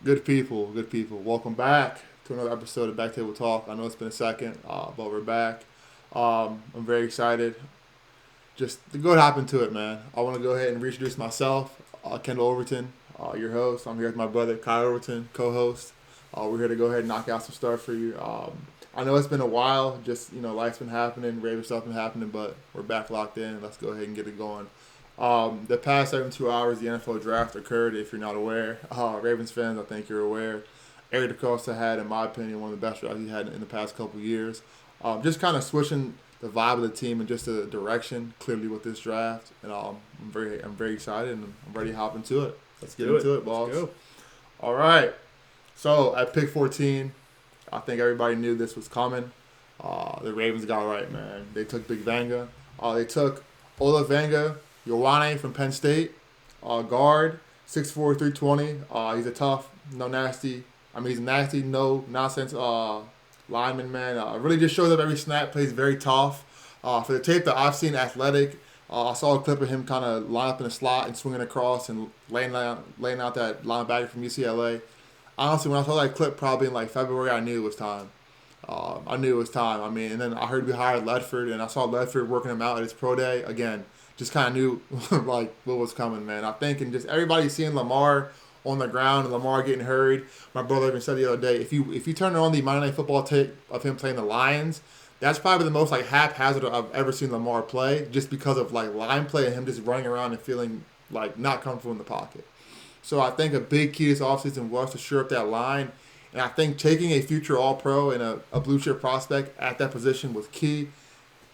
Good people, good people. Welcome back to another episode of BackTable Talk. I know it's been a second, but we're back. I'm very excited. Just to go hop into it, man. I want to go ahead and reintroduce myself, Kyndell Overton, your host. I'm here with my brother, Khai Overton, co-host. We're here to go ahead and knock out some stuff for you. I know it's been a while. Just life's been happening, Ravens stuff been happening, but we're back locked in. Let's go ahead and get it going. The past 72 hours, the NFL draft occurred. If you're not aware, Ravens fans, I think you're aware. Eric DeCosta had, in my opinion, one of the best drafts he had in the past couple of years. Just kind of switching the vibe of the team and just the direction clearly with this draft, and I'm very excited and I'm ready to hop into it. Let's get into it, boss. Let's go. All right. So at pick 14, I think everybody knew this was coming. The Ravens got it right, man. They took Big Vanga. They took Olaivavega Ioane from Penn State, guard, 6'4", 320. He's a tough, no nasty. I mean, he's a nasty, no nonsense lineman, man. Really just shows up every snap, plays very tough. For the tape that I've seen, athletic. I saw a clip of him kind of line up in the slot and swinging across and laying out that linebacker from UCLA. Honestly, when I saw that clip probably in like February, I knew it was time. I knew it was time. I mean, and then I heard we hired Ledford, and I saw Ledford working him out at his pro day. Again, just kind of knew like what was coming, man. I think, and just everybody seeing Lamar on the ground and Lamar getting hurried. My brother even said the other day, if you turn on the Monday Night Football tape of him playing the Lions, that's probably the most like haphazard I've ever seen Lamar play, just because of like line play and him just running around and feeling like not comfortable in the pocket. So I think a big key this offseason was to shore up that line. And I think taking a future All-Pro and a blue-chip prospect at that position was key.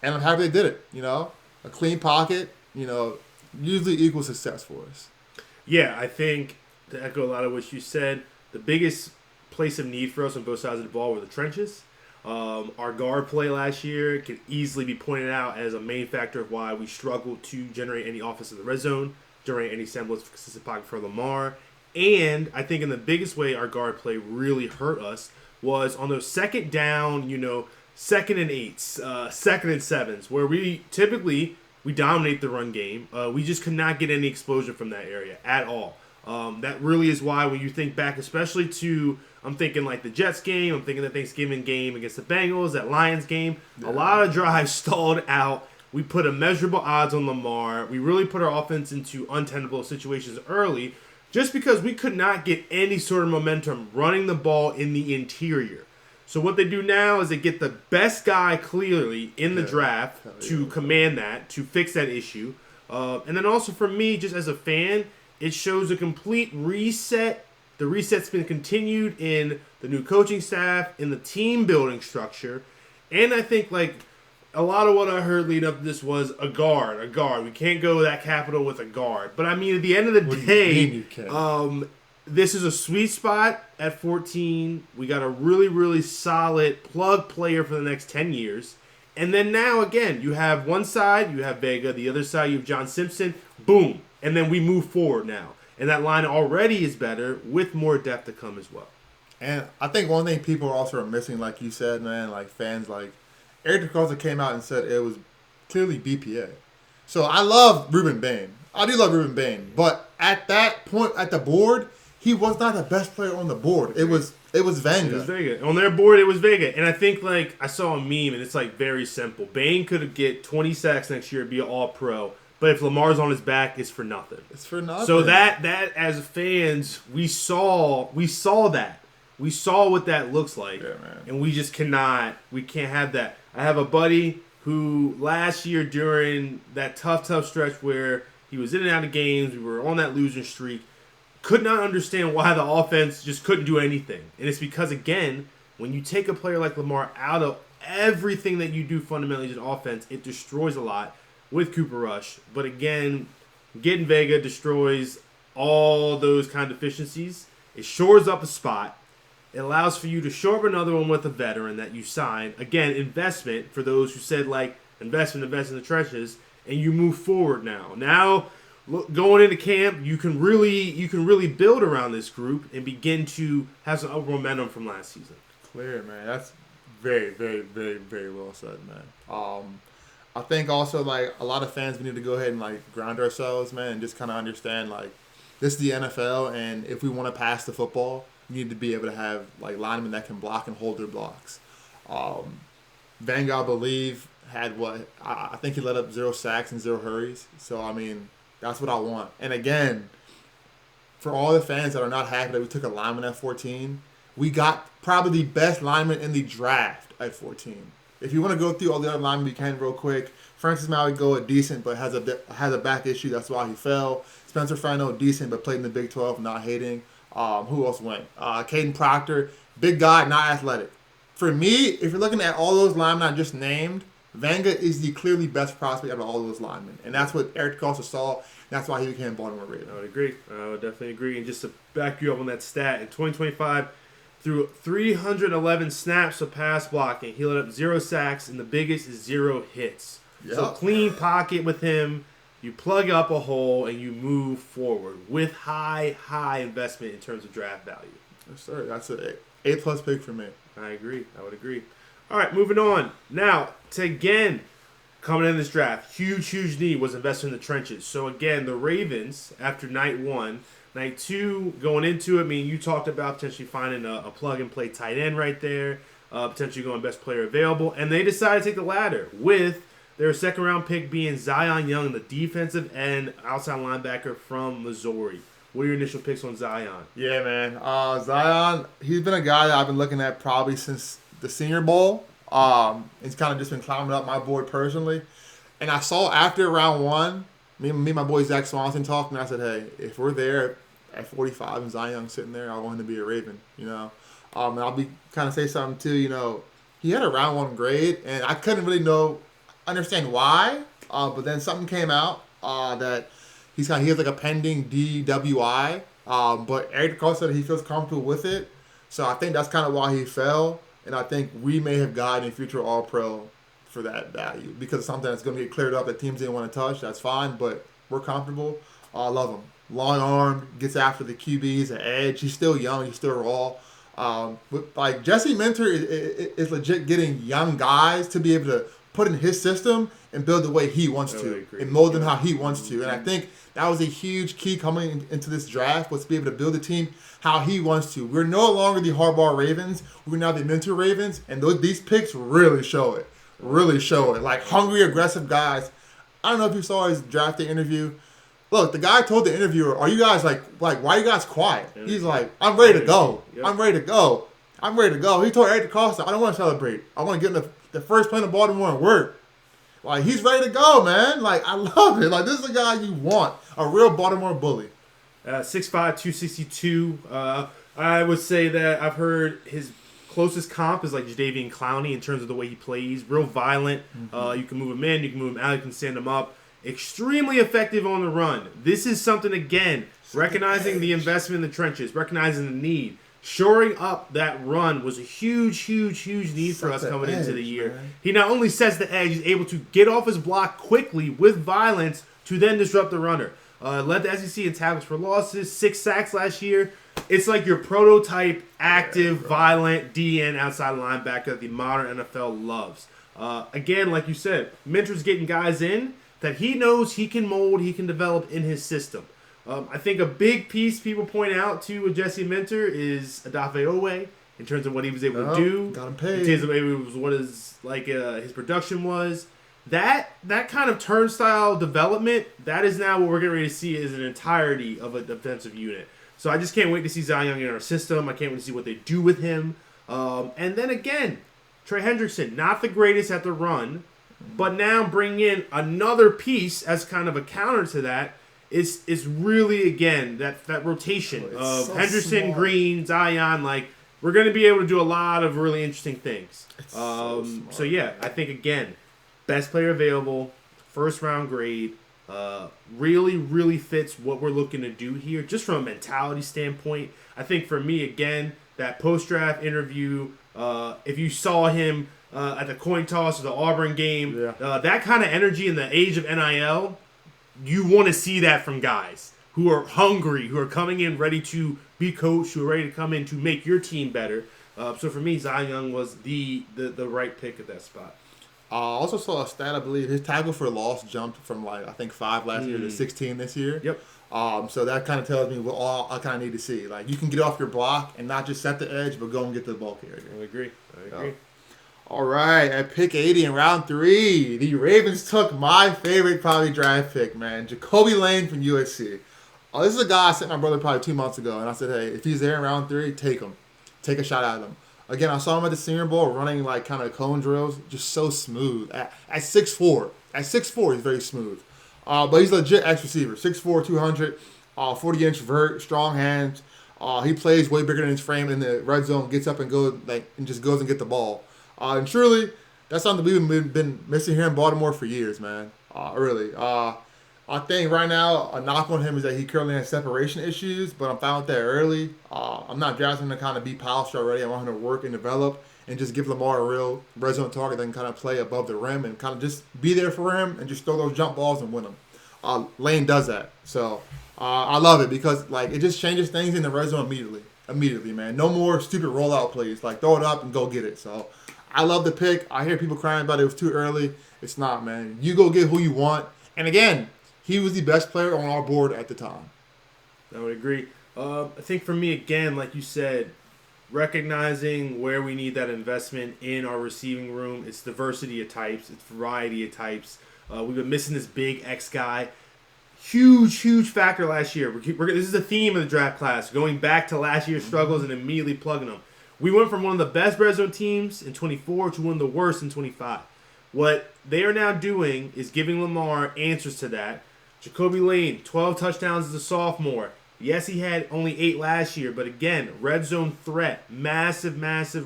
And I'm happy they did it, A clean pocket, usually equals success for us. Yeah, I think, to echo a lot of what you said, the biggest place of need for us on both sides of the ball were the trenches. Our guard play last year can easily be pointed out as a main factor of why we struggled to generate any offense in the red zone, generate any semblance of consistent pocket for Lamar. And I think in the biggest way our guard play really hurt us was on those second down, second and eights, second and sevens, where we dominate the run game. We just could not get any explosion from that area at all. That really is why when you think back, especially to, I'm thinking like the Jets game, I'm thinking the Thanksgiving game against the Bengals, that Lions game, a lot of drives stalled out. We put immeasurable odds on Lamar. We really put our offense into untenable situations early just because we could not get any sort of momentum running the ball in the interior. So what they do now is they get the best guy clearly in the draft to command that, to fix that issue. And then also for me, just as a fan, it shows a complete reset. The reset's been continued in the new coaching staff, in the team building structure. And I think like a lot of what I heard leading up to this was a guard. We can't go that capital with a guard. But I mean, at the end of the day, this is a sweet spot at 14. We got a really, really solid plug player for the next 10 years. And then now, again, you have one side, you have Vega. The other side, you have John Simpson. Boom. And then we move forward now. And that line already is better with more depth to come as well. And I think one thing people also are missing, like you said, man, like fans, like Eric DeCosta came out and said it was clearly BPA. So I love Ruben Bain. I do love Ruben Bain. But at that point at the board, he was not the best player on the board. It was Vanga. It was Vega. On their board, it was Vega. And I think, like, I saw a meme, and it's, like, very simple. Bain could get 20 sacks next year and be an all-pro. But if Lamar's on his back, it's for nothing. It's for nothing. So that as fans, we saw that. We saw what that looks like. Yeah, man. And we just we can't have that. I have a buddy who last year during that tough stretch where he was in and out of games, we were on that losing streak, could not understand why the offense just couldn't do anything. And it's because, again, when you take a player like Lamar out of everything that you do fundamentally as an offense, it destroys a lot with Cooper Rush. But again, getting Vega destroys all those kind of deficiencies. It shores up a spot. It allows for you to shore up another one with a veteran that you sign. Again, investment for those who said, like, invest in the trenches. And you move forward now. Now, going into camp, you can really build around this group and begin to have some upward momentum from last season. Clear, man. That's very, very, very, very well said, man. I think also, like, a lot of fans, we need to go ahead and, like, ground ourselves, man, and just kind of understand, like, this is the NFL, and if we want to pass the football, you need to be able to have like linemen that can block and hold their blocks. Vanga, I believe, had what I think he let up 0 sacks and 0 hurries. So I mean, that's what I want. And again, for all the fans that are not happy that we took a lineman at 14, we got probably the best lineman in the draft at 14. If you want to go through all the other linemen, we can real quick. Francis Maui a decent, but has a back issue. That's why he fell. Spencer Fano, decent, but played in the Big 12, not hating. Who else went? Caden Proctor, big guy, not athletic. For me, if you're looking at all those linemen I just named, Vanga is the clearly best prospect out of all those linemen. And that's what Eric Costa saw. That's why he became Baltimore Ravens. I would agree. I would definitely agree. And just to back you up on that stat, in 2025, through 311 snaps of pass blocking, he let up 0 sacks, and the biggest is 0 hits. Yep. So clean pocket with him. You plug up a hole, and you move forward with high investment in terms of draft value. Yes, sir. That's an A+ pick for me. I agree. I would agree. All right, moving on. Now, to again, coming in this draft, huge need was invested in the trenches. So again, the Ravens, after night 1, night 2, going into it, I mean, you talked about potentially finding a plug-and-play tight end right there, potentially going best player available, and they decided to take the latter with their second-round pick being Zion Young, the defensive end outside linebacker from Missouri. What are your initial picks on Zion? Yeah, man. Zion, he's been a guy that I've been looking at probably since the Senior Bowl. He's kind of just been climbing up my board personally. And I saw after round 1, me and my boy Zach Swanson talking, and I said, hey, if we're there at 45 and Zion's sitting there, I want him to be a Raven, you know. And I'll be kind of say something too, you know. He had a round 1 grade, and I couldn't really understand why. But then something came out that he has like a pending DWI. But Eric Costa said he feels comfortable with it. So I think that's kind of why he fell. And I think we may have gotten a future All-Pro for that value because it's something that's going to get cleared up that teams didn't want to touch. That's fine, but we're comfortable. I love him. Long arm, gets after the QBs, an edge. He's still young. He's still raw. But like Jesse Minter is legit getting young guys to be able to put in his system and build the way he wants to and mold them how he wants to. And I think that was a huge key coming into this draft was to be able to build a team how he wants to. We're no longer the Harbaugh Ravens. We're now the Minter Ravens. And these picks really show it. Like hungry, aggressive guys. I don't know if you saw his draft day interview. Look, the guy told the interviewer, are you guys like why are you guys quiet? He's like, I'm ready to go. I'm ready to go. He told Eric Costa, I don't want to celebrate. I want to get in the first plane to Baltimore and work. Like, he's ready to go, man. Like, I love it. Like, this is a guy you want. A real Baltimore bully. 6'5", 262. I would say that I've heard his closest comp is like Jadeveon Clowney in terms of the way he plays. Real violent. You can move him in. You can move him out. You can stand him up. Extremely effective on the run. This is something, again, recognizing the investment in the trenches, recognizing the need. Shoring up that run was a huge need for us coming into the year. Man. He not only sets the edge, he's able to get off his block quickly with violence to then disrupt the runner. Led the SEC in tackles for losses, 6 sacks last year. It's like your prototype, active, violent DN outside linebacker that the modern NFL loves. Again, like you said, Minter's getting guys in that he knows he can mold, he can develop in his system. I think a big piece people point out to with Jesse Minter is Olaivavega in terms of what he was able to do. Got him paid. In terms of maybe what his production was. That kind of turnstile development, that is now what we're getting ready to see as an entirety of a defensive unit. So I just can't wait to see Zion in our system. I can't wait to see what they do with him. And then again, Trey Hendrickson, not the greatest at the run, but now bring in another piece as kind of a counter to that. Is really, again, that rotation of so Henderson, smart. Green, Zion. Like, we're going to be able to do a lot of really interesting things. So yeah, I think, again, best player available, first-round grade, really fits what we're looking to do here, just from a mentality standpoint. I think for me, again, that post-draft interview, if you saw him at the coin toss of the Auburn game, that kind of energy in the age of NIL, you want to see that from guys who are hungry, who are coming in ready to be coached, who are ready to come in to make your team better. So for me, Zion Young was the right pick at that spot. I also saw a stat, I believe, his tackle for loss jumped from, 5 last year to 16 this year. Yep. So that kind of tells me what all I kind of need to see. Like, you can get off your block and not just set the edge, but go and get the ball carrier. I agree. All right, at pick 80 in round 3, the Ravens took my favorite probably draft pick, man, Jacoby Lane from USC. This is a guy I sent my brother probably 2 months ago, and I said, hey, if he's there in round 3, take him. Take a shot at him. Again, I saw him at the Senior Bowl running like kind of cone drills, just so smooth. At 6'4", he's very smooth. But he's a legit X receiver, 6'4", 200, 40-inch vert, strong hands. He plays way bigger than his frame in the red zone, gets up and goes and just goes and get the ball. And truly, that's something we've been missing here in Baltimore for years, man. Really. I think right now a knock on him is that he currently has separation issues, but I'm fine with that early. I'm not drafting him to kind of be polished already. I want him to work and develop and just give Lamar a real red zone target that can kind of play above the rim and kind of just be there for him and just throw those jump balls and win them. Lane does that. So I love it because like it just changes things in the red zone immediately, man. No more stupid rollout plays. Like throw it up and go get it. So I love the pick. I hear people crying about it was too early. It's not, man. You go get who you want. And again, he was the best player on our board at the time. I would agree. I think for me, again, like you said, recognizing where we need that investment in our receiving room. It's diversity of types. It's variety of types. We've been missing this big X guy. Huge factor last year. This is the theme of the draft class, going back to last year's struggles and immediately plugging them. We went from one of the best red zone teams in 24 to one of the worst in 25. What they are now doing is giving Lamar answers to that. Jacoby Lane, 12 touchdowns as a sophomore. Yes, he had only 8 last year, but again, red zone threat. Massive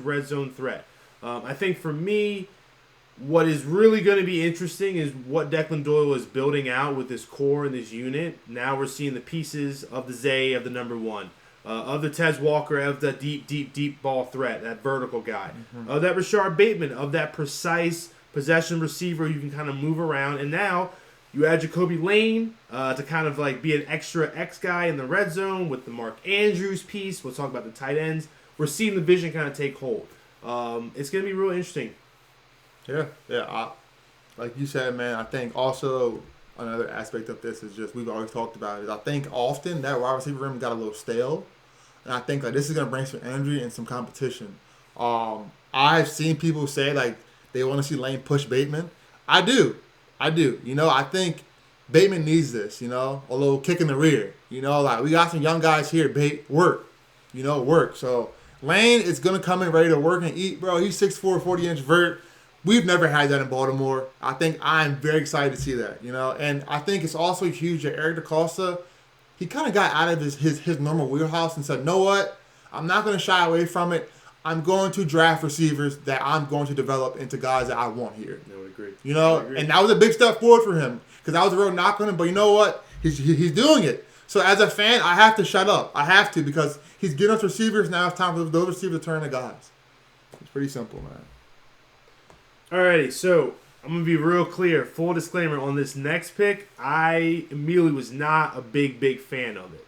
red zone threat. I think for me, what is really going to be interesting is what Declan Doyle is building out with this core and this unit. Now we're seeing the pieces of the Zay, of the number 1. Of the Tez Walker, of the deep ball threat, that vertical guy. Of that Rashard Bateman, of that precise possession receiver you can kind of move around. And now you add Jacoby Lane to kind of like be an extra X guy in the red zone with the Mark Andrews piece. We'll talk about the tight ends. We're seeing the vision kind of take hold. It's going to be real interesting. Yeah. Like you said, man, I think also another aspect of this is just we've always talked about it. I think often that wide receiver room got a little stale. And I think like this is going to bring some energy and some competition. I've seen people say like they want to see Lane push Bateman. I do. You know, I think Bateman needs this, you know, a little kick in the rear. You know, like we got some young guys here, work. So Lane is going to come in ready to work and eat, bro. He's 6'4", 40-inch vert. We've never had that in Baltimore. I think I'm very excited to see that, you know. And I think it's also huge that Eric DeCosta, he kind of got out of his normal wheelhouse and said, know what? I'm not going to shy away from it. I'm going to draft receivers that I'm going to develop into guys that I want here. I would agree. You know, and that was a big step forward for him because that was a real knock on him. But you know what? He's doing it. So as a fan, I have to shut up. I have to because he's getting us receivers. Now it's time for those receivers to turn to guys. It's pretty simple, man. Alrighty, so I'm going to be real clear. Full disclaimer on this next pick, I immediately was not a big fan of it.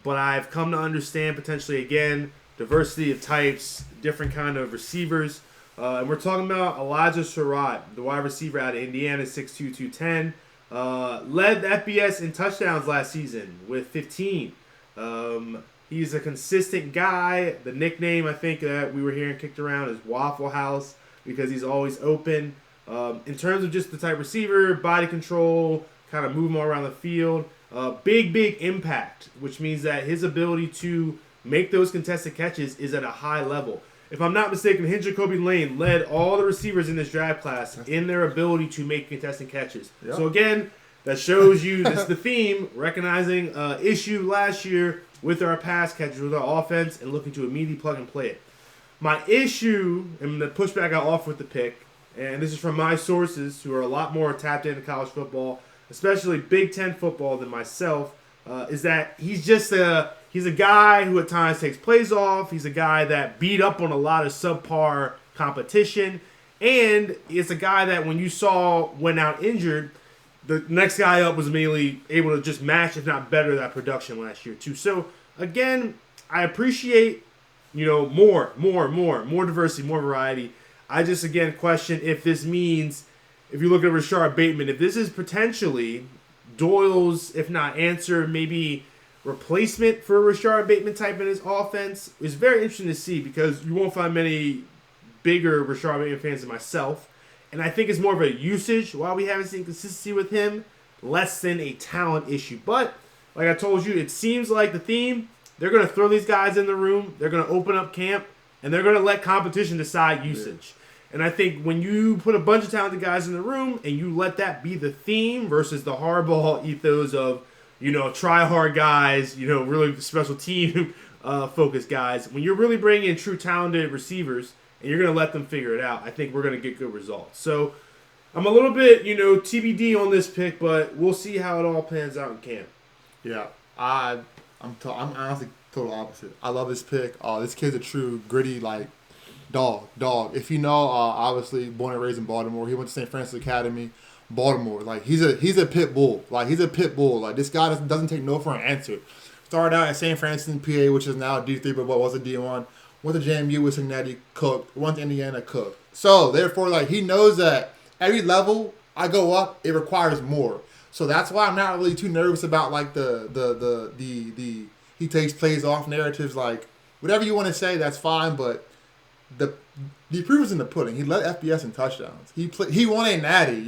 But I've come to understand potentially, again, diversity of types, different kind of receivers. And we're talking about Elijah Surratt, the wide receiver out of Indiana, 6'2", 210. Led the FBS in touchdowns last season with 15. He's a consistent guy. The nickname, I think, that we were hearing kicked around is Waffle House because he's always open. In terms of just the type receiver, body control, kind of move him all around the field. Big impact, which means that his ability to make those contested catches is at a high level. If I'm not mistaken, Jacoby Lane led all the receivers in this draft class in their ability to make contested catches. Yep. So again, that shows you this is the theme, recognizing issue last year with our pass catchers, with our offense, and looking to immediately plug and play it. My issue, and the pushback I offer with the pick, and this is from my sources who are a lot more tapped into college football, especially Big Ten football than myself, is that he's a guy who at times takes plays off. He's a guy that beat up on a lot of subpar competition. And it's a guy that when you saw went out injured, the next guy up was immediately able to just match, if not better, that production last year too. So, again, I appreciate, more diversity, more variety. I just, again, question if this means, if you look at Rashard Bateman, if this is potentially Doyle's, if not answer, maybe replacement for Rashard Bateman type in his offense is very interesting to see because you won't find many bigger Rashard Bateman fans than myself. And I think it's more of a usage while we haven't seen consistency with him, less than a talent issue. But like I told you, it seems like the theme, they're going to throw these guys in the room, they're going to open up camp, and they're going to let competition decide usage. And I think when you put a bunch of talented guys in the room and you let that be the theme versus the hardball ethos of, try hard guys, really special team focused guys, when you're really bringing in true talented receivers and you're going to let them figure it out, I think we're going to get good results. So I'm a little bit, TBD on this pick, but we'll see how it all pans out in camp. Yeah, I'm honestly total opposite. I love this pick. This kid's a true gritty, dog. If you know, obviously born and raised in Baltimore. He went to St. Francis Academy, Baltimore. He's a pit bull. He's a pit bull. This guy doesn't take no for an answer. Started out at St. Francis in PA, which is now D3, but what was a D1. Went to JMU with Cincinnati, cooked. Went to Indiana, cooked. So therefore, he knows that every level I go up, it requires more. So that's why I'm not really too nervous about the he takes plays off narratives. Whatever you want to say, that's fine. But the proof is in the pudding. He led FBS in touchdowns. He won a natty.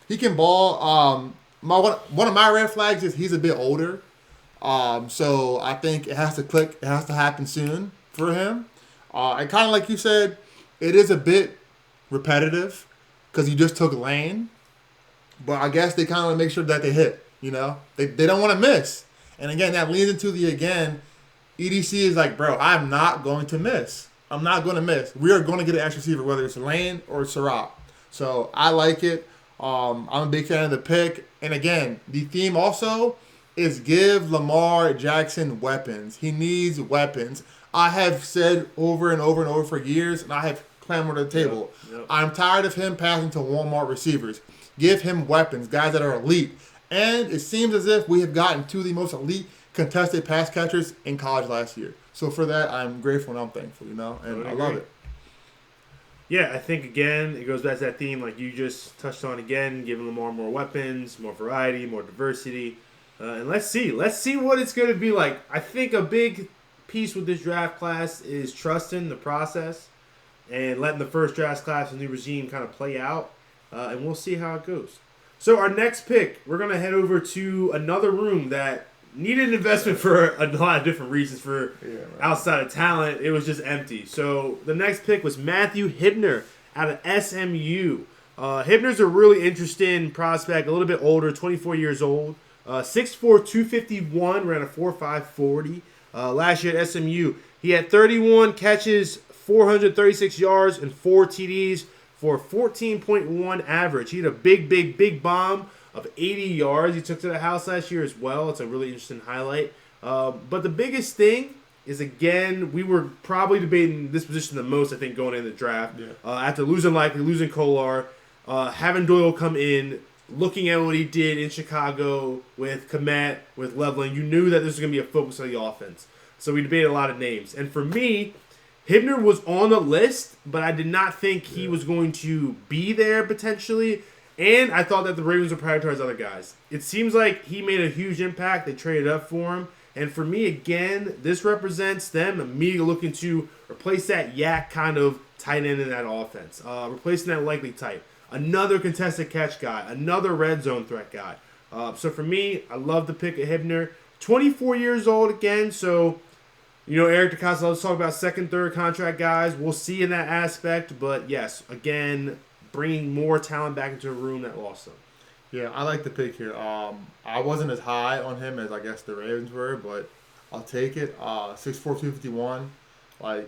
He can ball. One of my red flags is he's a bit older. So I think it has to click. It has to happen soon for him. And kind of like you said, it is a bit repetitive because he just took lane. But I guess they kind of make sure that they hit, They don't want to miss. And again, that leads into EDC is bro, I'm not going to miss. I'm not going to miss. We are going to get an extra receiver, whether it's Lane or Surratt. So I like it. I'm a big fan of the pick. And again, the theme also is give Lamar Jackson weapons. He needs weapons. I have said over and over and over for years, and I have clamored at the table. Yep. I'm tired of him passing to Walmart receivers. Give him weapons, guys that are elite. And it seems as if we have gotten two of the most elite contested pass catchers in college last year. So for that, I'm grateful and I'm thankful, and I love it. Yeah, I think, again, it goes back to that theme like you just touched on again, giving Lamar more weapons, more variety, more diversity. And let's see what it's going to be like. I think a big piece with this draft class is trusting the process and letting the first draft class and new regime kind of play out. And we'll see how it goes. So our next pick, we're going to head over to another room that needed an investment for a lot of different reasons. Outside of talent, it was just empty. So the next pick was Matthew Hibner out of SMU. Hibner's a really interesting prospect, a little bit older, 24 years old. 6'4", 251, ran a 4.5 40. Last year at SMU, he had 31 catches, 436 yards, and 4 TDs for a 14.1 average. He had a big bomb of 80 yards he took to the house last year as well. It's a really interesting highlight. But the biggest thing is, again, we were probably debating this position the most, I think, going into the draft. Yeah. After losing Kolar, having Doyle come in, looking at what he did in Chicago with Komet, with Loveland, you knew that this was going to be a focus of the offense. So we debated a lot of names. And for me, Hibner was on the list, but I did not think he was going to be there potentially. And I thought that the Ravens would prioritize other guys. It seems like he made a huge impact. They traded up for him. And for me, again, this represents them immediately looking to replace that yak kind of tight end in that offense. Replacing that likely type. Another contested catch guy. Another red zone threat guy. So for me, I love the pick of Hibner. 24 years old again, so... Eric DeCosta loves to talk about second, third contract guys. We'll see in that aspect. But, yes, again, bringing more talent back into a room that lost them. Yeah, I like the pick here. I wasn't as high on him as I guess the Ravens were, but I'll take it. 6'4", 251. I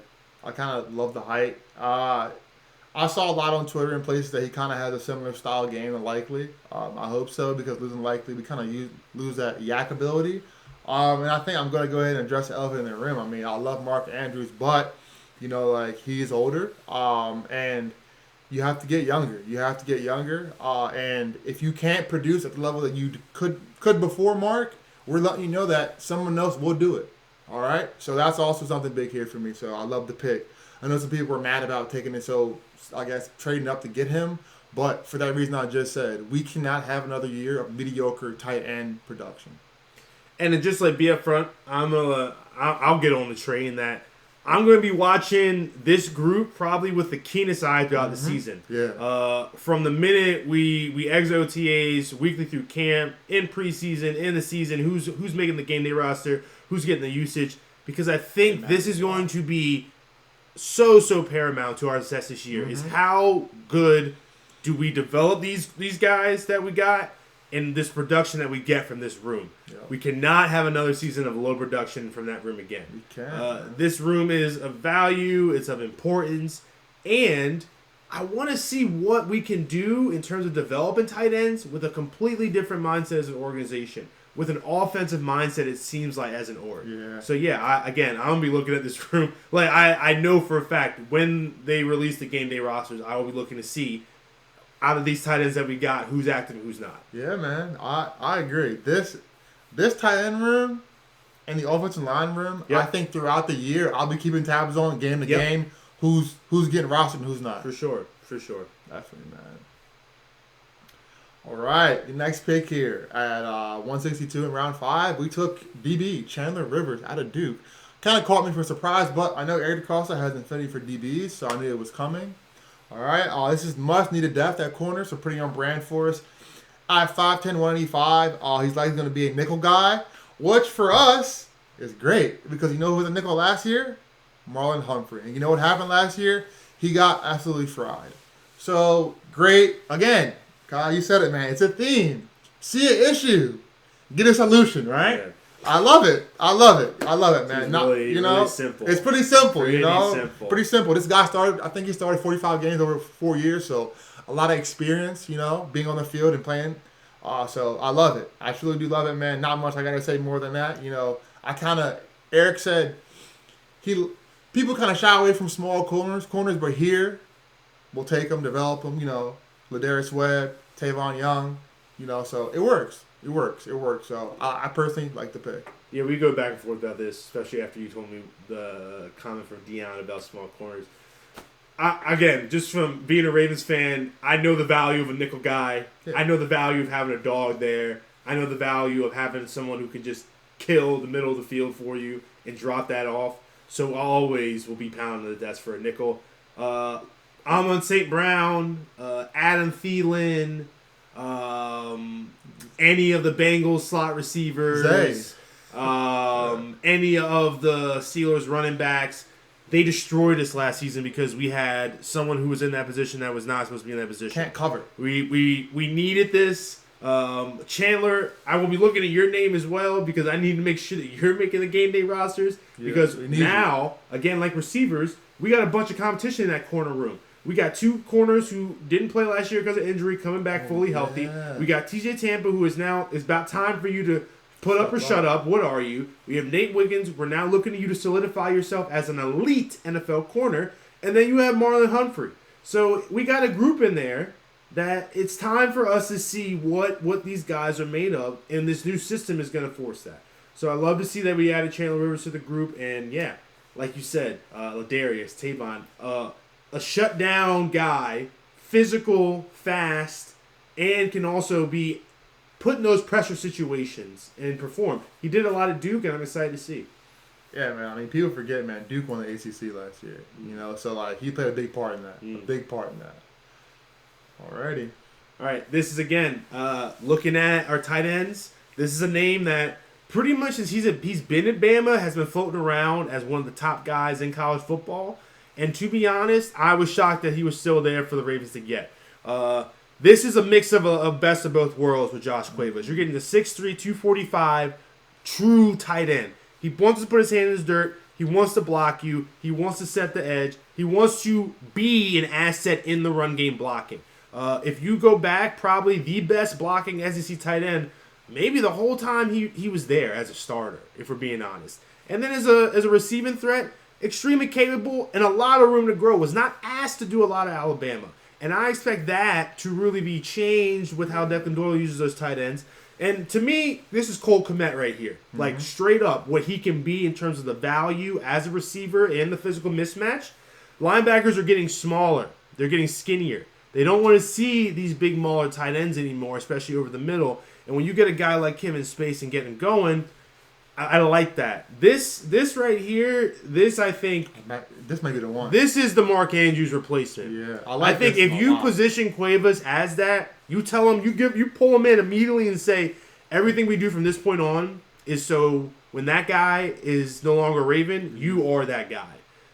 kind of love the height. I saw a lot on Twitter in places that he kind of has a similar style game to Likely. I hope so, because losing Likely, we kind of lose that yak ability. And I think I'm going to go ahead and address the elephant in the room. I mean, I love Mark Andrews, but, he's older. And you have to get younger. And if you can't produce at the level that you could before Mark, we're letting you know that someone else will do it. All right? So that's also something big here for me. So I love the pick. I know some people were mad about taking it, so I guess trading up to get him. But for that reason I just said, we cannot have another year of mediocre tight end production. And to just like be upfront, I'll get on the train that I'm going to be watching this group probably with the keenest eye throughout the season. Yeah. From the minute we exit OTAs, weekly through camp, in preseason, in the season, who's making the game day roster, who's getting the usage, because I think this is going to be so paramount to our success this year. Is how good do we develop these guys that we got and this production that we get from this room. Yep. We cannot have another season of low production from that room again. We can. This room is of value, it's of importance, and I want to see what we can do in terms of developing tight ends with a completely different mindset as an organization. With an offensive mindset, it seems like, as an org. Yeah. So, I'm going to be looking at this room. Like, I know for a fact when they release the game day rosters, I will be looking to see out of these tight ends that we got, who's active and who's not. Yeah, man. I agree. This tight end room and the offensive line room, I think throughout the year, I'll be keeping tabs on game to game who's getting rostered and who's not. For sure. Definitely, man. All right, the next pick here at 162 in round 5, we took DB Chandler Rivers out of Duke. Kind of caught me for surprise, but I know Eric DeCosta has an affinity for DBs, so I knew it was coming. All right, this is much-needed depth at corner, so pretty on brand for us. At 5'10", 185, he's likely going to be a nickel guy, which for us is great because you know who was a nickel last year? Marlon Humphrey. And you know what happened last year? He got absolutely fried. So, great. Again, Kyle, you said it, man. It's a theme. See an issue. Get a solution, right? Yeah. I love it, man. Really simple. It's pretty simple, Pretty simple. Pretty simple. This guy I think he started 45 games over 4 years, so a lot of experience, being on the field and playing. So I love it. I truly do love it, man. Not much I got to say more than that. Eric said people kind of shy away from small corners, but here we'll take them, develop them, Ladarius Webb, Tavon Young, so it works. It works. So I personally like the pick. Yeah, we go back and forth about this, especially after you told me the comment from Dion about small corners. Again, just from being a Ravens fan, I know the value of a nickel guy. Yeah. I know the value of having a dog there. I know the value of having someone who can just kill the middle of the field for you and drop that off. So I always will be pounding the desk for a nickel. Amon St. Brown, Adam Thielen, any of the Bengals slot receivers, any of the Steelers running backs. They destroyed us last season because we had someone who was in that position that was not supposed to be in that position. Can't cover. We needed this. Chandler, I will be looking at your name as well because I need to make sure that you're making the game day rosters. Yeah, because now, again, like receivers, we got a bunch of competition in that corner room. We got 2 corners who didn't play last year because of injury coming back fully healthy. We got TJ Tampa, who is now, it's about time for you to put up or shut up. What are you? We have Nate Wiggins. We're now looking at you to solidify yourself as an elite NFL corner. And then you have Marlon Humphrey. So we got a group in there that it's time for us to see what these guys are made of. And this new system is going to force that. So I love to see that we added Chandler Rivers to the group. And yeah, like you said, Ladarius, Tavon, a shutdown guy, physical, fast, and can also be put in those pressure situations and perform. He did a lot at Duke, and I'm excited to see. Yeah, man. I mean, people forget, man. Duke won the ACC last year. So he played a big part in that. A big part in that. Alrighty. All right. This is again looking at our tight ends. This is a name that pretty much since he's been at Bama has been floating around as one of the top guys in college football. And to be honest, I was shocked that he was still there for the Ravens to get. This is a mix of a best of both worlds with Josh Cuevas. You're getting the 6'3", 245 true tight end. He wants to put his hand in his dirt. He wants to block you. He wants to set the edge. He wants to be an asset in the run game blocking. If you go back, probably the best blocking SEC tight end, maybe the whole time he was there as a starter, if we're being honest. And then as a receiving threat, extremely capable and a lot of room to grow. Was not asked to do a lot of Alabama. And I expect that to really be changed with how Declan Doyle uses those tight ends. And to me, this is Cole Kmet right here. Mm-hmm. Like, straight up, what he can be in terms of the value as a receiver and the physical mismatch. Linebackers are getting smaller. They're getting skinnier. They don't want to see these big mauler tight ends anymore, especially over the middle. And when you get a guy like him in space and get him going, I like that. This right here, I think this might be the one. This is the Mark Andrews replacement. Yeah, I think if you position Cuevas as that, you tell him, you pull him in immediately and say everything we do from this point on is so when that guy is no longer Raven, you are that guy.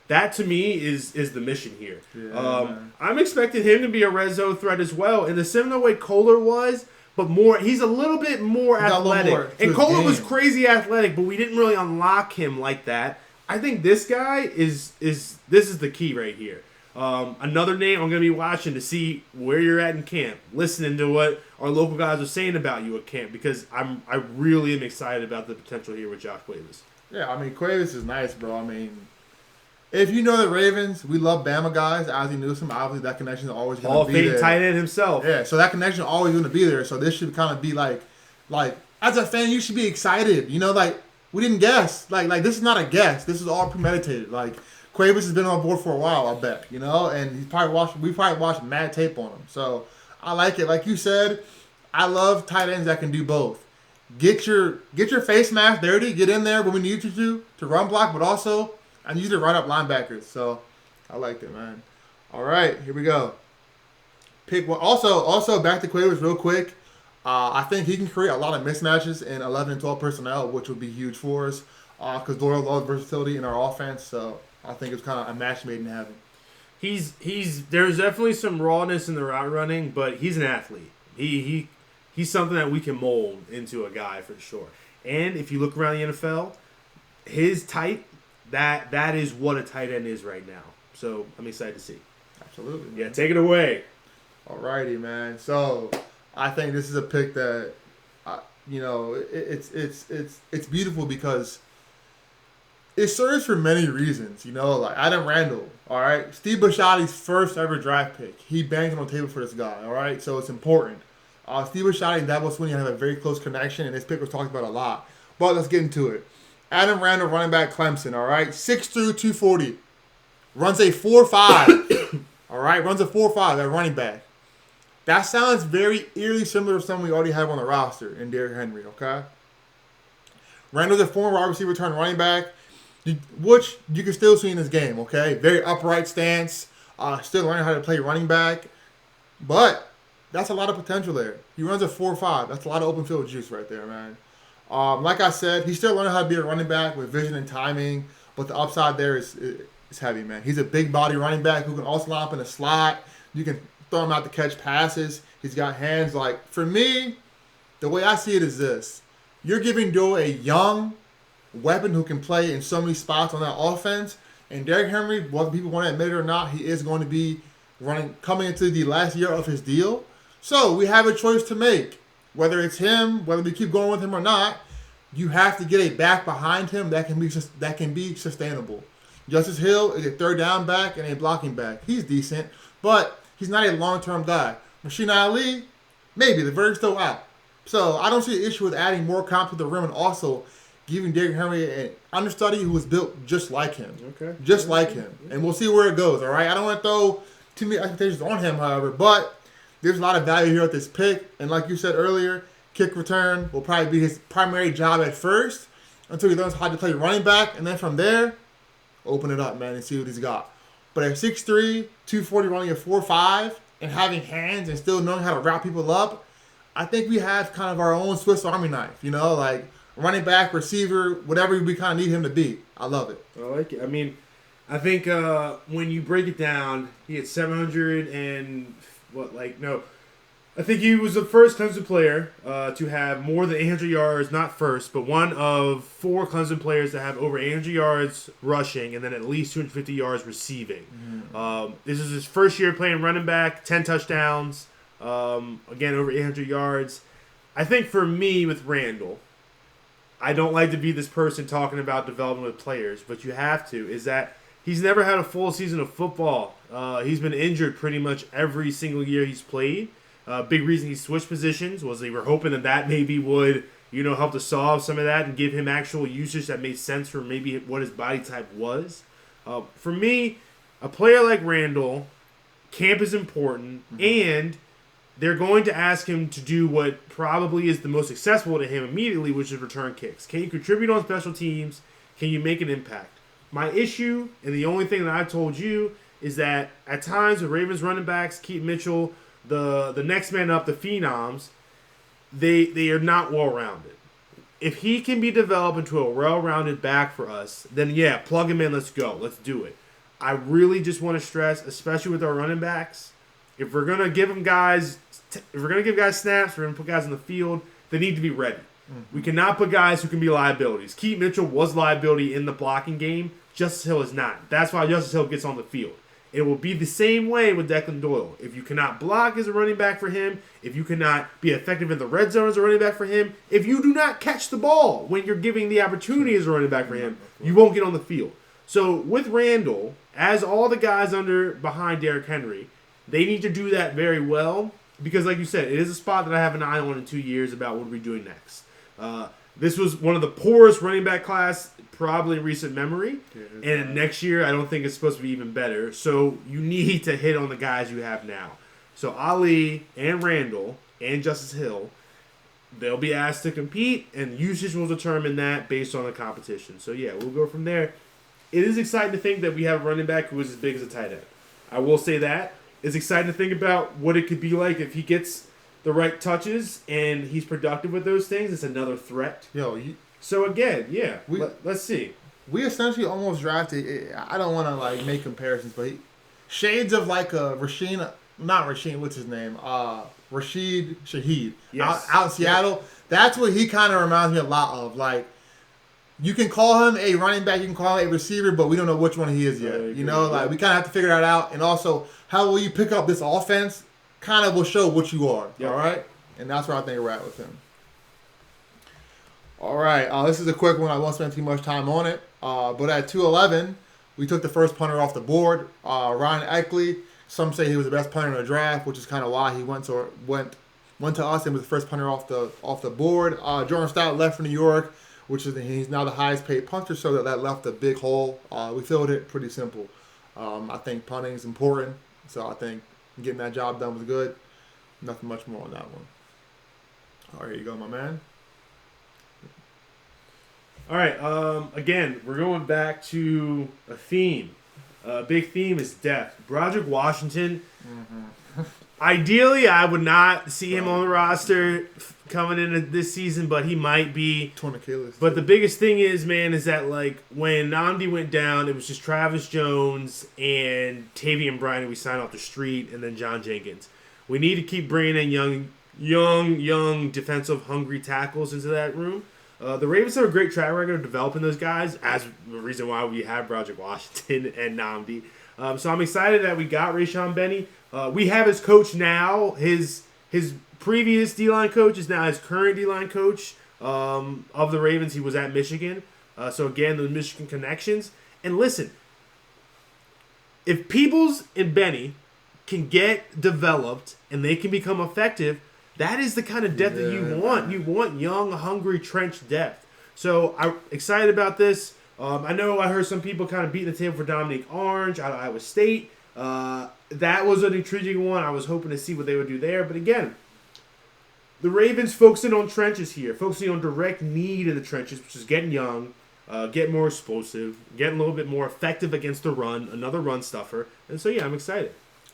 That to me is the mission here. Yeah, I'm expecting him to be a red zone threat as well, in the similar way Kohler was. But more, he's a little bit more athletic. And Kohler was crazy athletic, but we didn't really unlock him like that. I think this guy is the key right here. Another name I'm going to be watching to see where you're at in camp, listening to what our local guys are saying about you at camp, because I really am excited about the potential here with Josh Cuevas. Yeah, I mean, Cuevas is nice, bro. I mean, if you know the Ravens, we love Bama guys. Ozzie Newsome, obviously that connection is always going to be there. Hall of Fame tight end himself. Yeah, so that connection is always going to be there. So this should kind of be like as a fan, you should be excited. You know, like we didn't guess. Like this is not a guess. This is all premeditated. Like Cuevas has been on board for a while, I bet. You know, and we probably watched mad tape on him. So I like it. Like you said, I love tight ends that can do both. Get your face mask dirty. Get in there when we need you to run block, but also. I need you to run up linebackers, so I liked it, man. All right, here we go. Pick one. Also back to Cuevas real quick. I think he can create a lot of mismatches in 11 and 12 personnel, which would be huge for us because Doyle loves versatility in our offense. So I think it's kind of a match made in heaven. There's definitely some rawness in the route running, but he's an athlete. He's something that we can mold into a guy for sure. And if you look around the NFL, his type. That is what a tight end is right now. So I'm excited to see. Absolutely. Man. Yeah, take it away. Alrighty, man. So I think this is a pick that, it's beautiful because it serves for many reasons. You know, like Adam Randall. All right, Steve Bisciotti's first ever draft pick. He banged on the table for this guy. All right, so it's important. Steve Bisciotti and Dabo Swinney have a very close connection, and this pick was talked about a lot. But let's get into it. Adam Randall, running back, Clemson, all right? 6'3", 240. Runs a 4.5. All right? Runs a 4.5 at running back. That sounds very eerily similar to someone we already have on the roster in Derrick Henry, okay? Randall's a former wide receiver turned running back, which you can still see in this game, okay? Very upright stance. Still learning how to play running back. But that's a lot of potential there. He runs a 4.5. That's a lot of open field juice right there, man. Like I said, he's still learning how to be a running back with vision and timing, but the upside there is heavy, man. He's a big body running back who can also line up in a slot. You can throw him out to catch passes. He's got hands. Like, for me, the way I see it is this. You're giving Doe a young weapon who can play in so many spots on that offense, and Derrick Henry, whether people want to admit it or not, he is going to be coming into the last year of his deal. So we have a choice to make. Whether it's him, whether we keep going with him or not, you have to get a back behind him that can be sustainable. Justice Hill is a third down back and a blocking back. He's decent, but he's not a long-term guy. Rasheen Ali, maybe. The verdict's still out. So I don't see an issue with adding more comp to the rim and also giving Derrick Henry an understudy who was built just like him. Okay. Just like him. And we'll see where it goes, all right? I don't want to throw too many expectations on him, however, but there's a lot of value here at this pick, and like you said earlier, kick return will probably be his primary job at first until he learns how to play running back, and then from there, open it up, man, and see what he's got. But at 6'3", 240, running a 4.5, and having hands and still knowing how to route people up, I think we have kind of our own Swiss Army knife, you know, like running back, receiver, whatever we kind of need him to be. I love it. I like it. I mean, I think when you break it down, he had 700 and... I think he was the first Clemson player to have more than 800 yards, not first, but one of 4 Clemson players that have over 800 yards rushing and then at least 250 yards receiving. This is his first year playing running back, 10 touchdowns, again, over 800 yards. I think for me with Randall, I don't like to be this person talking about development with players, but you have to, is that he's never had a full season of football. He's been injured pretty much every single year he's played. Big reason he switched positions was they were hoping that maybe would, help to solve some of that and give him actual usage that made sense for maybe what his body type was. For me, a player like Randall camp is important, and they're going to ask him to do what probably is the most accessible to him immediately, which is return kicks. Can you contribute on special teams? Can you make an impact? My issue, and the only thing that I told you, is that at times the Ravens running backs, Keaton Mitchell, the next man up, the phenoms, they are not well-rounded. If he can be developed into a well-rounded back for us, then yeah, plug him in, let's go. Let's do it. I really just want to stress, especially with our running backs, if we're gonna give guys snaps, if we're gonna put guys in the field, they need to be ready. We cannot put guys who can be liabilities. Keaton Mitchell was liability in the blocking game. Justice Hill is not. That's why Justice Hill gets on the field. It will be the same way with Declan Doyle. If you cannot block as a running back for him, if you cannot be effective in the red zone as a running back for him, if you do not catch the ball when you're giving the opportunity as a running back for him, you won't get on the field. So with Randall, as all the guys behind Derrick Henry, they need to do that very well because, like you said, it is a spot that I have an eye on in 2 years about what we're doing next. This was one of the poorest running back class probably in recent memory. And next year, I don't think it's supposed to be even better. So you need to hit on the guys you have now. So Ali and Randall and Justice Hill, they'll be asked to compete, and usage will determine that based on the competition. So yeah, we'll go from there. It is exciting to think that we have a running back who is as big as a tight end. I will say that. It's exciting to think about what it could be like if he gets the right touches and he's productive with those things. It's another threat. So again, yeah, let's see. We essentially almost drafted. I don't want to make comparisons, but shades of like a what's his name? Rashid Shaheed. Yes. Out in Seattle. Yes. That's what he kind of reminds me a lot of. Like, you can call him a running back, you can call him a receiver, but we don't know which one he is yet. We kind of have to figure that out. And also, how will you pick up this offense? Kind of will show what you are. Yep. All right? And that's where I think we're at with him. All right. This is a quick one. I won't spend too much time on it. But at 211, we took the first punter off the board. Ryan Eckley. Some say he was the best punter in the draft, which is kind of why he went to us and was the first punter off the board. Jordan Stout left for New York, which is he's now the highest paid punter, so that left a big hole. We filled it pretty simple. I think punting is important, so I think getting that job done was good. Nothing much more on that one. All right, here you go, my man. All right, again, we're going back to a theme. Big theme is death. Broderick Washington. Ideally, I would not see him on the roster coming into this season, but he might be. Torn Achilles. But the biggest thing is, man, is that when Nnamdi went down, it was just Travis Jones and Tavian Bryan we signed off the street, and then John Jenkins. We need to keep bringing in young defensive hungry tackles into that room. The Ravens have a great track record of developing those guys, as the reason why we have Broderick Washington and Nnamdi. So I'm excited that we got Rayshawn Benny. We have his coach now. His previous D-line coach is now his current D-line coach of the Ravens. He was at Michigan. So again, the Michigan connections. And listen, if Peebles and Benny can get developed and they can become effective, that is the kind of depth that you want. You want young, hungry, trench depth. So I'm excited about this. I know I heard some people kind of beating the table for Dominique Orange out of Iowa State. That was an intriguing one. I was hoping to see what they would do there. But again, the Ravens focusing on trenches here, focusing on direct need in the trenches, which is getting young, getting more explosive, getting a little bit more effective against the run, another run stuffer. And so, yeah, I'm excited.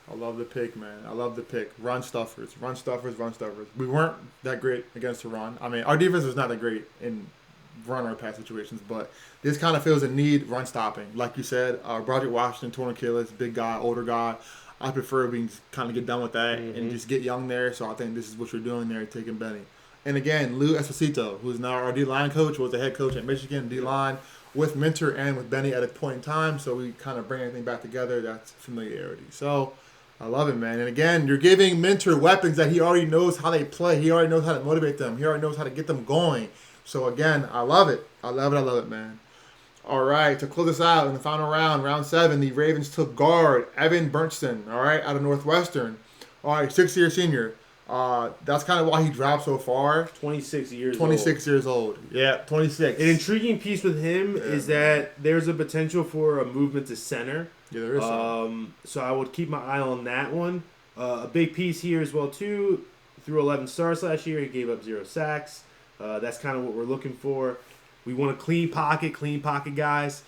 I love the pick, man. I love the pick. Run stuffers. We weren't that great against the run. I mean, our defense was not that great in run or pass situations, but this kind of feels a need run stopping. Like you said, Broderick Washington, torn Achilles, big guy, older guy. I prefer we kind of get done with that and just get young there. So I think this is what you're doing there, taking Benny. And again, Lou Esposito, who's now our D-line coach, was the head coach at Michigan, D-line, with Minter and with Benny at a point in time. So we kind of bring everything back together. That's familiarity. So I love it, man. And again, you're giving Minter weapons that he already knows how they play. He already knows how to motivate them. He already knows how to get them going. So again, I love it. I love it, man. All right, to close us out in the final round, round 7, the Ravens took guard Evan Bernstein, all right, out of Northwestern. All right, 6-year senior. That's kind of why he dropped so far. 26 years 26 years old. Yeah, 26. An intriguing piece with him is that there's a potential for a movement to center. Yeah, there is so I would keep my eye on that one. A big piece here as well, too. Through 11 starts last year, he gave up 0 sacks. That's kind of what we're looking for. We want a clean pocket guys.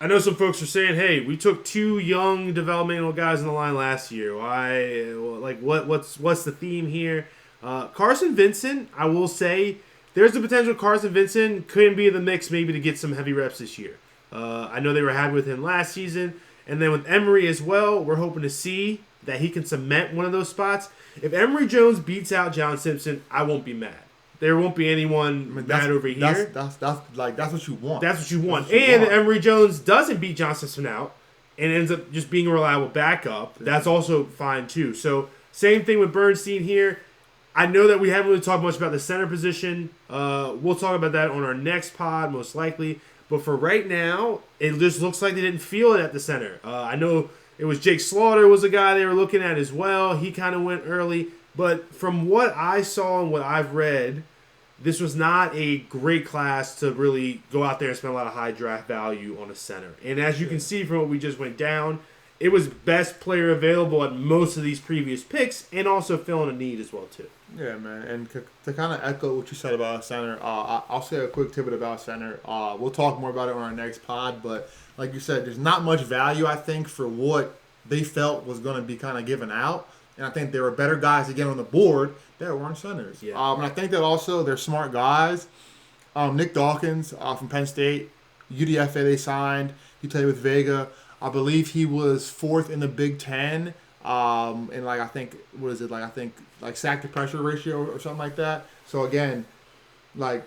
I know some folks are saying, "Hey, we took 2 young developmental guys in the line last year. Why? Like, what's the theme here?" Carson Vincent, I will say, there's the potential Carson Vincent couldn't be in the mix maybe to get some heavy reps this year. I know they were happy with him last season, and then with Emery as well, we're hoping to see that he can cement one of those spots. If Emory Jones beats out John Simpson, I won't be mad. There won't be anyone mad over here. That's what you want. That's what you want. And if Emory Jones doesn't beat John Simpson out and ends up just being a reliable backup, that's also fine too. So same thing with Bernstein here. I know that we haven't really talked much about the center position. We'll talk about that on our next pod, most likely. But for right now, it just looks like they didn't feel it at the center. I know it was Jake Slaughter was a guy they were looking at as well. He kind of went early. But from what I saw and what I've read, this was not a great class to really go out there and spend a lot of high draft value on a center. And as you can see from what we just went down, it was best player available at most of these previous picks and also filling a need as well, too. Yeah, man. And to kind of echo what you said about center, I'll say a quick tidbit about center. We'll talk more about it on our next pod. But like you said, there's not much value, I think, for what they felt was going to be kind of given out. And I think there were better guys to get on the board that weren't centers. Yeah. And I think that also they're smart guys. Nick Dawkins from Penn State, UDFA they signed. He played with Vega. I believe he was 4th in the Big Ten. And I think sack to pressure ratio or something like that. So again,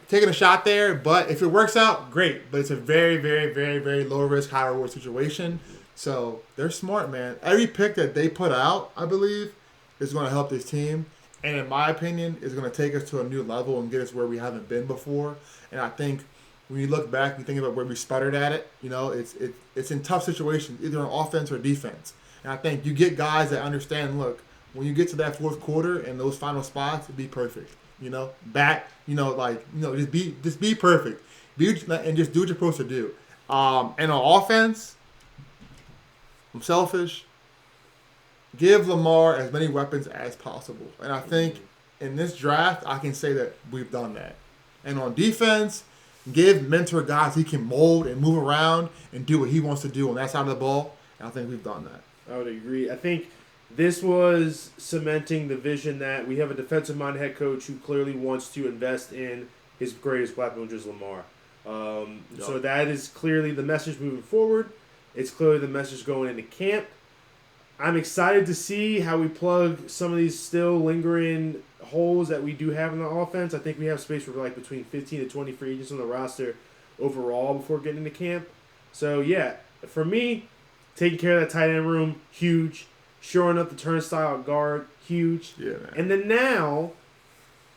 taking a shot there, but if it works out, great. But it's a very, very, very, very low risk, high reward situation. So they're smart, man. Every pick that they put out, I believe, is going to help this team. And in my opinion, is going to take us to a new level and get us where we haven't been before. And I think when you look back, you think about where we sputtered at it. It's in tough situations, either on offense or defense. And I think you get guys that understand, look, when you get to that fourth quarter and those final spots, be perfect. Just be perfect. And just do what you're supposed to do. And on offense, I'm selfish. Give Lamar as many weapons as possible. And I think in this draft, I can say that we've done that. And on defense, give mentor guys he can mold and move around and do what he wants to do on that side of the ball. And I think we've done that. I would agree. I think this was cementing the vision that we have a defensive-minded head coach who clearly wants to invest in his greatest weapon, which is Lamar. So that is clearly the message moving forward. It's clearly the message going into camp. I'm excited to see how we plug some of these still lingering holes that we do have in the offense. I think we have space for between 15 to 20 free agents on the roster overall before getting into camp. So, yeah, for me, taking care of that tight end room, huge. Shoring up the turnstile at guard, huge. Yeah, man. And then now,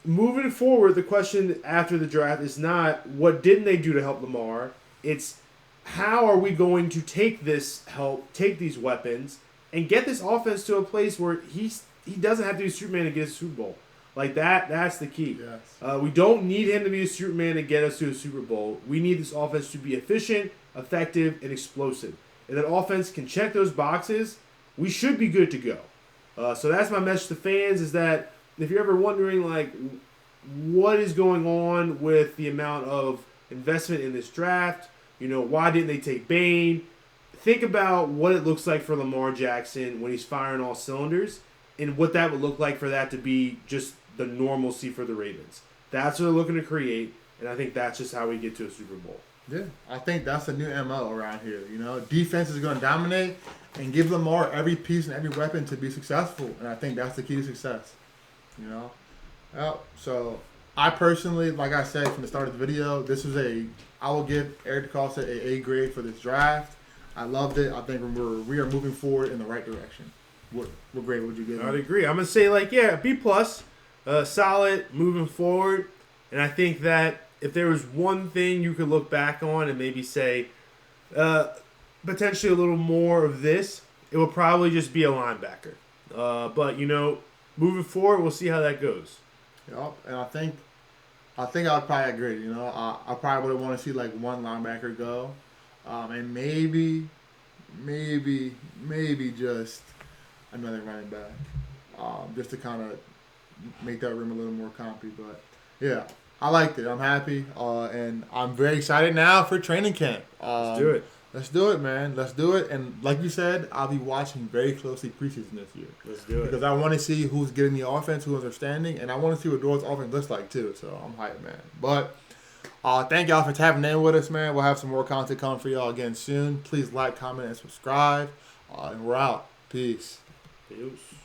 moving forward, the question after the draft is not what didn't they do to help Lamar. It's how are we going to take this help, take these weapons, and get this offense to a place where he doesn't have to be Superman to get a Super Bowl. That's the key. Yes. We don't need him to be a Superman to get us to a Super Bowl. We need this offense to be efficient, effective, and explosive. If that offense can check those boxes, we should be good to go. So that's my message to fans is that if you're ever wondering, what is going on with the amount of investment in this draft, why didn't they take Bain? Think about what it looks like for Lamar Jackson when he's firing all cylinders and what that would look like for that to be just the normalcy for the Ravens. That's what they're looking to create, and I think that's just how we get to a Super Bowl. Yeah, I think that's a new MO around here. Defense is going to dominate and give Lamar every piece and every weapon to be successful, and I think that's the key to success. So I personally, like I said from the start of the video, I will give Eric DeCosta an A grade for this draft. I loved it. I think we are moving forward in the right direction. What grade would you give? I'd agree. I'm gonna say B+, solid, moving forward, and I think that if there was one thing you could look back on and maybe say, potentially a little more of this, it would probably just be a linebacker. But moving forward, we'll see how that goes. Yep, and I think I'd probably agree. You know, I probably would want to see like one linebacker go, and maybe just another running back, just to kind of make that room a little more compy. But yeah, I liked it. I'm happy, and I'm very excited now for training camp. Let's do it. Let's do it, man. Let's do it. And like you said, I'll be watching very closely preseason this year. Let's do it. Because I want to see who's getting the offense, who's understanding, and I want to see what Doyle's offense looks like too. So I'm hyped, man. But thank y'all for tapping in with us, man. We'll have some more content coming for y'all again soon. Please like, comment, and subscribe. And we're out. Peace. Peace.